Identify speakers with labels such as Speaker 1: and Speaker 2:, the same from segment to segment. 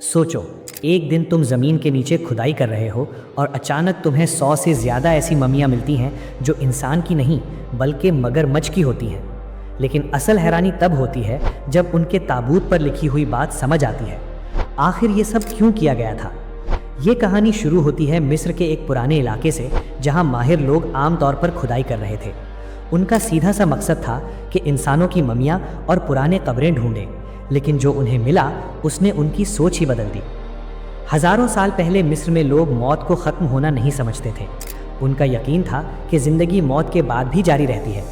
Speaker 1: सोचो, एक दिन तुम ज़मीन के नीचे खुदाई कर रहे हो और अचानक तुम्हें 100 से ज़्यादा ऐसी मम्मियाँ मिलती हैं जो इंसान की नहीं बल्कि मगरमच्छ की होती हैं। लेकिन असल हैरानी तब होती है जब उनके ताबूत पर लिखी हुई बात समझ आती है। आखिर ये सब क्यों किया गया था? ये कहानी शुरू होती है मिस्र के एक पुराने इलाके से, जहाँ माहिर लोग आमतौर पर खुदाई कर रहे थे। उनका सीधा सा मकसद था कि इंसानों की मम्मियाँ और पुराने कब्रें ढूंढें, लेकिन जो उन्हें मिला उसने उनकी सोच ही बदल दी। हजारों साल पहले मिस्र में लोग मौत को ख़त्म होना नहीं समझते थे। उनका यकीन था कि ज़िंदगी मौत के बाद भी जारी रहती है।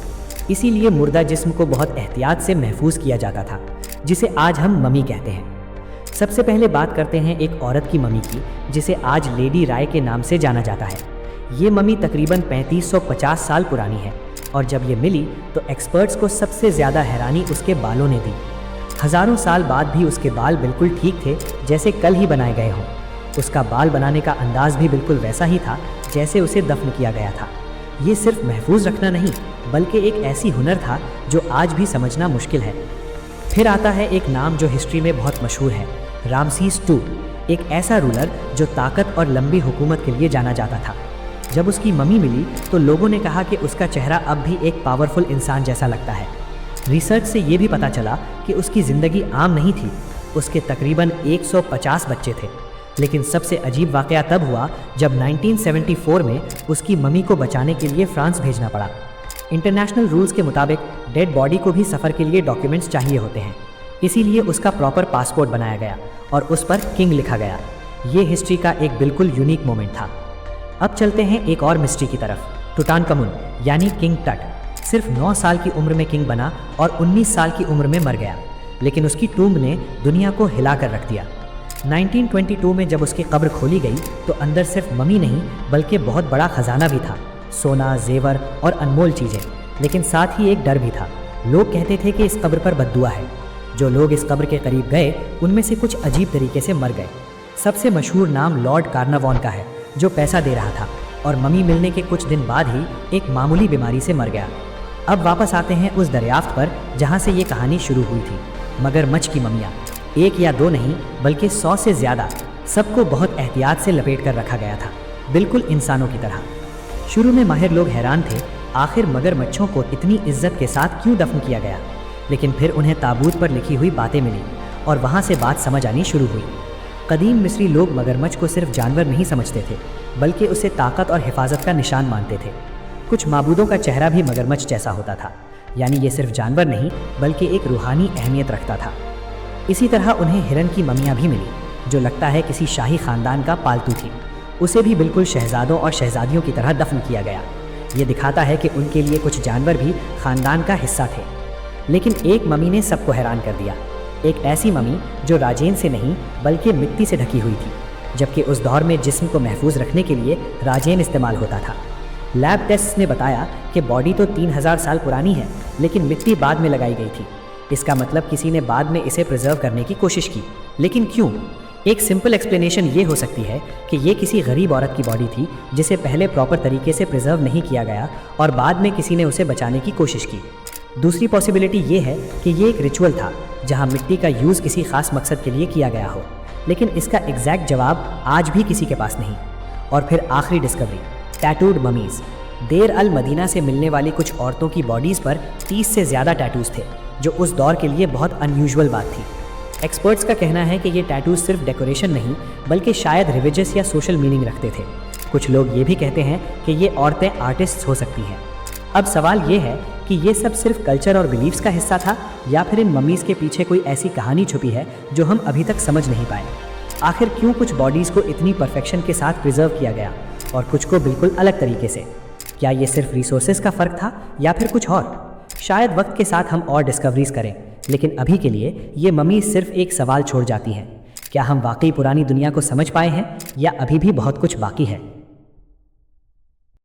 Speaker 1: इसीलिए मुर्दा जिस्म को बहुत एहतियात से महफूज किया जाता था, जिसे आज हम मम्मी कहते हैं। सबसे पहले बात करते हैं एक औरत की मम्मी की, जिसे आज लेडी राय के नाम से जाना जाता है। ये मम्मी तकरीबन 3550 साल पुरानी है, और जब ये मिली तो एक्सपर्ट्स को सबसे ज़्यादा हैरानी उसके बालों ने दी। हज़ारों साल बाद भी उसके बाल बिल्कुल ठीक थे, जैसे कल ही बनाए गए हों। उसका बाल बनाने का अंदाज भी बिल्कुल वैसा ही था जैसे उसे दफन किया गया था। ये सिर्फ महफूज रखना नहीं, बल्कि एक ऐसी हुनर था जो आज भी समझना मुश्किल है। फिर आता है एक नाम जो हिस्ट्री में बहुत मशहूर है, रामसीस II, एक ऐसा रूलर जो ताकत और लंबी हुकूमत के लिए जाना जाता था। जब उसकी मम्मी मिली तो लोगों ने कहा कि उसका चेहरा अब भी एक पावरफुल इंसान जैसा लगता है। रिसर्च से ये भी पता चला कि उसकी ज़िंदगी आम नहीं थी। उसके तकरीबन 150 बच्चे थे। लेकिन सबसे अजीब वाक़या तब हुआ जब 1974 में उसकी मम्मी को बचाने के लिए फ्रांस भेजना पड़ा। इंटरनेशनल रूल्स के मुताबिक डेड बॉडी को भी सफ़र के लिए डॉक्यूमेंट्स चाहिए होते हैं। इसीलिए उसका प्रॉपर पासपोर्ट बनाया गया और उस पर किंग लिखा गया। ये हिस्ट्री का एक बिल्कुल यूनिक मोमेंट था। अब चलते हैं एक और मिस्ट्री की तरफ, टुटानकमुन यानी किंग टट। सिर्फ 9 साल की उम्र में किंग बना और 19 साल की उम्र में मर गया, लेकिन उसकी टूम्ब ने दुनिया को हिला कर रख दिया। 1922 में जब उसकी कब्र खोली गई तो अंदर सिर्फ मम्मी नहीं बल्कि बहुत बड़ा खजाना भी था, सोना, जेवर और अनमोल चीज़ें। लेकिन साथ ही एक डर भी था। लोग कहते थे कि इस कब्र पर बद्दुआ है। जो लोग इस कब्र के करीब गए उनमें से कुछ अजीब तरीके से मर गए। सबसे मशहूर नाम लॉर्ड कार्नावॉन का है, जो पैसा दे रहा था और मम्मी मिलने के कुछ दिन बाद ही एक मामूली बीमारी से मर गया। अब वापस आते हैं उस दरियाफ्त पर जहाँ से ये कहानी शुरू हुई थी, मगरमच्छ की मम्मियाँ। एक या दो नहीं बल्कि 100 से ज़्यादा, सबको बहुत एहतियात से लपेट कर रखा गया था, बिल्कुल इंसानों की तरह। शुरू में माहिर लोग हैरान थे, आखिर मगरमच्छों को इतनी इज्जत के साथ क्यों दफन किया गया। लेकिन फिर उन्हें ताबूत पर लिखी हुई बातें मिली और वहाँ से बात समझ आनी शुरू हुई। कदीम मिस्री लोग मगरमच्छ को सिर्फ जानवर नहीं समझते थे, बल्कि उसे ताकत और हिफाजत का निशान मानते थे। कुछ माबूदों का चेहरा भी मगरमच्छ जैसा होता था, यानी ये सिर्फ जानवर नहीं बल्कि एक रूहानी अहमियत रखता था। इसी तरह उन्हें हिरन की मम्मियाँ भी मिली, जो लगता है किसी शाही खानदान का पालतू थी। उसे भी बिल्कुल शहजादों और शहजादियों की तरह दफन किया गया। ये दिखाता है कि उनके लिए कुछ जानवर भी खानदान का हिस्सा थे। लेकिन एक मम्मी ने सबको हैरान कर दिया, एक ऐसी मम्मी जो राजेन से नहीं बल्कि मिट्टी से ढकी हुई थी, जबकि उस दौर में जिस्म को महफूज रखने के लिए राजेन इस्तेमाल होता था। लैब टेस्ट्स ने बताया कि बॉडी तो 3000 साल पुरानी है, लेकिन मिट्टी बाद में लगाई गई थी। इसका मतलब किसी ने बाद में इसे प्रिजर्व करने की कोशिश की। लेकिन क्यों? एक सिंपल एक्सप्लेनेशन ये हो सकती है कि ये किसी गरीब औरत की बॉडी थी जिसे पहले प्रॉपर तरीके से प्रिजर्व नहीं किया गया और बाद में किसी ने उसे बचाने की कोशिश की। दूसरी पॉसिबिलिटी ये है कि ये एक रिचुअल था जहाँ मिट्टी का यूज़ किसी खास मकसद के लिए किया गया हो, लेकिन इसका एग्जैक्ट जवाब आज भी किसी के पास नहीं। और फिर आखिरी डिस्कवरी, टैटूड ममीज़। देर अल मदीना से मिलने वाली कुछ औरतों की बॉडीज़ पर 30 से ज़्यादा टैटूज़ थे, जो उस दौर के लिए बहुत अनयूजुअल बात थी। एक्सपर्ट्स का कहना है कि ये टैटूज़ सिर्फ डेकोरेशन नहीं बल्कि शायद रिलीजियस या सोशल मीनिंग रखते थे। कुछ लोग ये भी कहते हैं कि ये औरतें आर्टिस्ट्स हो सकती हैं। अब सवाल ये है कि ये सब सिर्फ कल्चर और बिलीव्स का हिस्सा था, या फिर इन मम्मीज़ के पीछे कोई ऐसी कहानी छुपी है जो हम अभी तक समझ नहीं पाए। आखिर क्यों कुछ बॉडीज़ को इतनी परफेक्शन के साथ प्रिजर्व किया गया और कुछ को बिल्कुल अलग तरीके से? क्या ये सिर्फ रिसोर्सेज का फ़र्क था या फिर कुछ और? शायद वक्त के साथ हम और डिस्कवरीज करें, लेकिन अभी के लिए ये मम्मी सिर्फ एक सवाल छोड़ जाती हैं। क्या हम वाकई पुरानी दुनिया को समझ पाए हैं या अभी भी बहुत कुछ बाकी है?